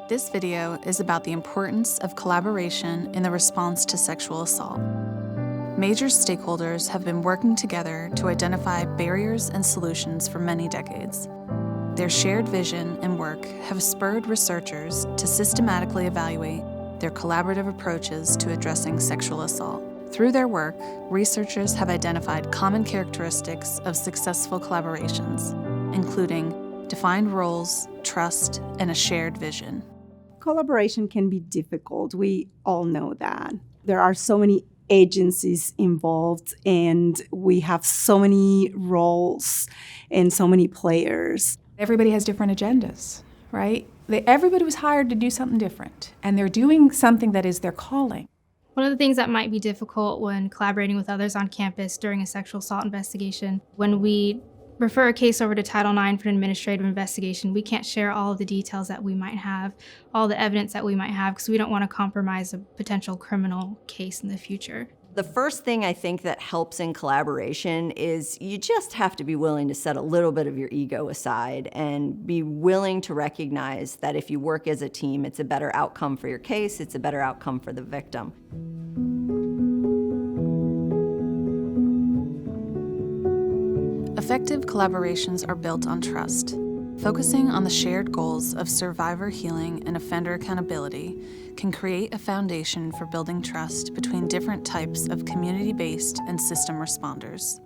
This video is about the importance of collaboration in the response to sexual assault. Major stakeholders have been working together to identify barriers and solutions for many decades. Their shared vision and work have spurred researchers to systematically evaluate their collaborative approaches to addressing sexual assault. Through their work, researchers have identified common characteristics of successful collaborations, including defined roles, trust, and a shared vision. Collaboration can be difficult. We all know that. There are so many agencies involved, and we have so many roles and so many players. Everybody has different agendas, right? Everybody was hired to do something different, and they're doing something that is their calling. One of the things that might be difficult when collaborating with others on campus during a sexual assault investigation, when we refer a case over to Title IX for an administrative investigation, we can't share all of the details that we might have, all the evidence that we might have, because we don't want to compromise a potential criminal case in the future. The first thing I think that helps in collaboration is you just have to be willing to set a little bit of your ego aside and be willing to recognize that if you work as a team, it's a better outcome for your case, it's a better outcome for the victim. Effective collaborations are built on trust. Focusing on the shared goals of survivor healing and offender accountability can create a foundation for building trust between different types of community-based and system responders.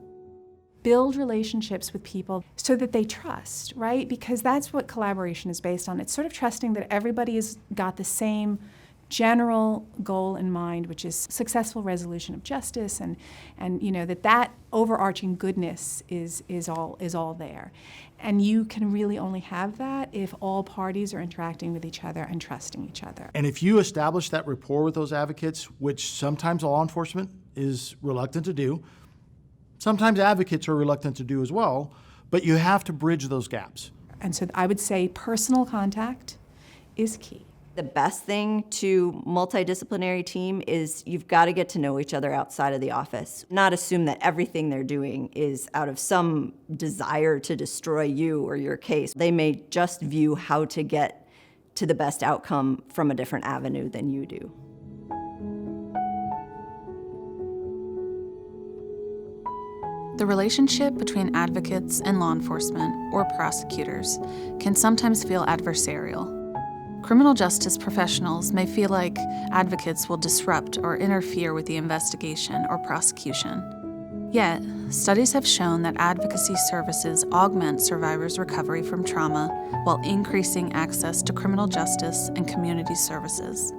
Build relationships with people so that they trust, right? Because that's what collaboration is based on. It's sort of trusting that everybody has got the same general goal in mind, which is successful resolution of justice, and you know that overarching goodness is all there. And you can really only have that if all parties are interacting with each other and trusting each other. And if you establish that rapport with those advocates, which sometimes law enforcement is reluctant to do, sometimes advocates are reluctant to do as well, but you have to bridge those gaps. And so I would say personal contact is key. The best thing to multidisciplinary team is you've got to get to know each other outside of the office. Not assume that everything they're doing is out of some desire to destroy you or your case. They may just view how to get to the best outcome from a different avenue than you do. The relationship between advocates and law enforcement or prosecutors can sometimes feel adversarial. Criminal justice professionals may feel like advocates will disrupt or interfere with the investigation or prosecution. Yet, studies have shown that advocacy services augment survivors' recovery from trauma while increasing access to criminal justice and community services.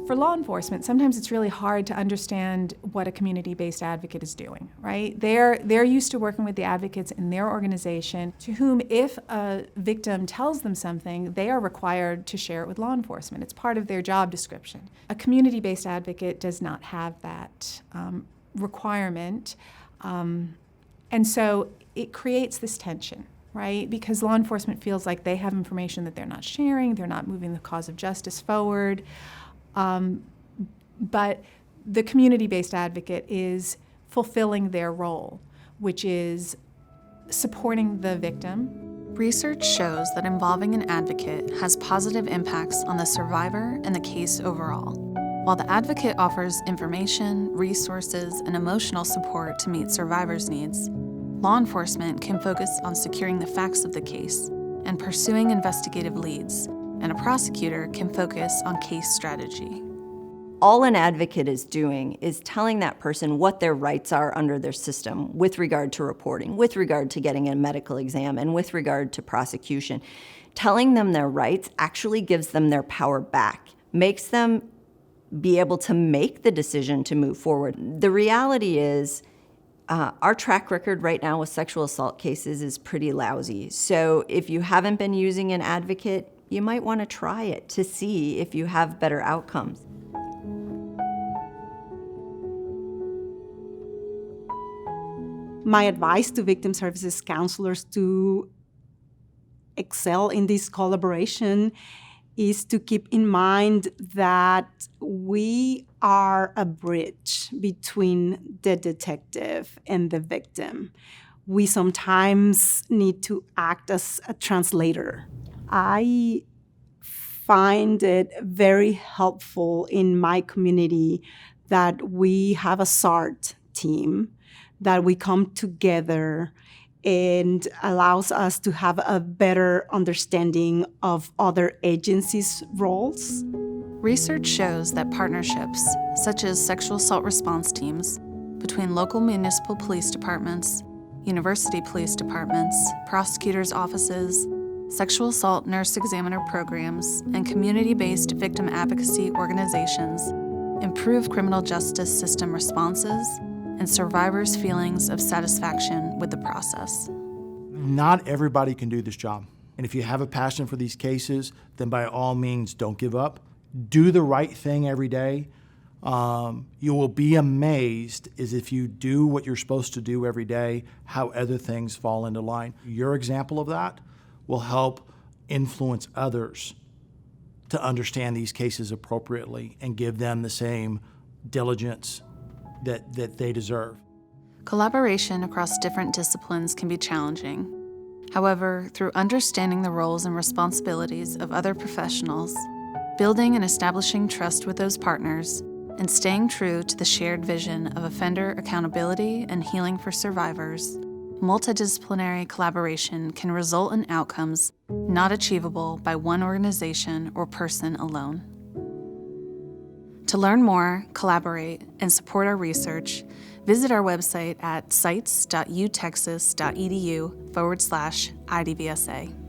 For law enforcement, sometimes it's really hard to understand what a community-based advocate is doing, right? They're used to working with the advocates in their organization, to whom if a victim tells them something, they are required to share it with law enforcement. It's part of their job description. A community-based advocate does not have that requirement, and so it creates this tension, right? Because law enforcement feels like they have information that they're not sharing, they're not moving the cause of justice forward. But the community-based advocate is fulfilling their role, which is supporting the victim. Research shows that involving an advocate has positive impacts on the survivor and the case overall. While the advocate offers information, resources, and emotional support to meet survivors' needs, law enforcement can focus on securing the facts of the case and pursuing investigative leads, and a prosecutor can focus on case strategy. All an advocate is doing is telling that person what their rights are under their system with regard to reporting, with regard to getting a medical exam, and with regard to prosecution. Telling them their rights actually gives them their power back, makes them be able to make the decision to move forward. The reality is, our track record right now with sexual assault cases is pretty lousy. So if you haven't been using an advocate, you might want to try it to see if you have better outcomes. My advice to victim services counselors to excel in this collaboration is to keep in mind that we are a bridge between the detective and the victim. We sometimes need to act as a translator. I find it very helpful in my community that we have a SART team, that we come together and allows us to have a better understanding of other agencies' roles. Research shows that partnerships, such as sexual assault response teams, between local municipal police departments, university police departments, prosecutors' offices, sexual assault nurse examiner programs, and community-based victim advocacy organizations improve criminal justice system responses and survivors' feelings of satisfaction with the process. Not everybody can do this job. And if you have a passion for these cases, then by all means, don't give up. Do the right thing every day. You will be amazed as if you do what you're supposed to do every day, how other things fall into line. Your example of that will help influence others to understand these cases appropriately and give them the same diligence that they deserve. Collaboration across different disciplines can be challenging. However, through understanding the roles and responsibilities of other professionals, building and establishing trust with those partners, and staying true to the shared vision of offender accountability and healing for survivors, multidisciplinary collaboration can result in outcomes not achievable by one organization or person alone. To learn more, collaborate, and support our research, visit our website at sites.utexas.edu/IDVSA.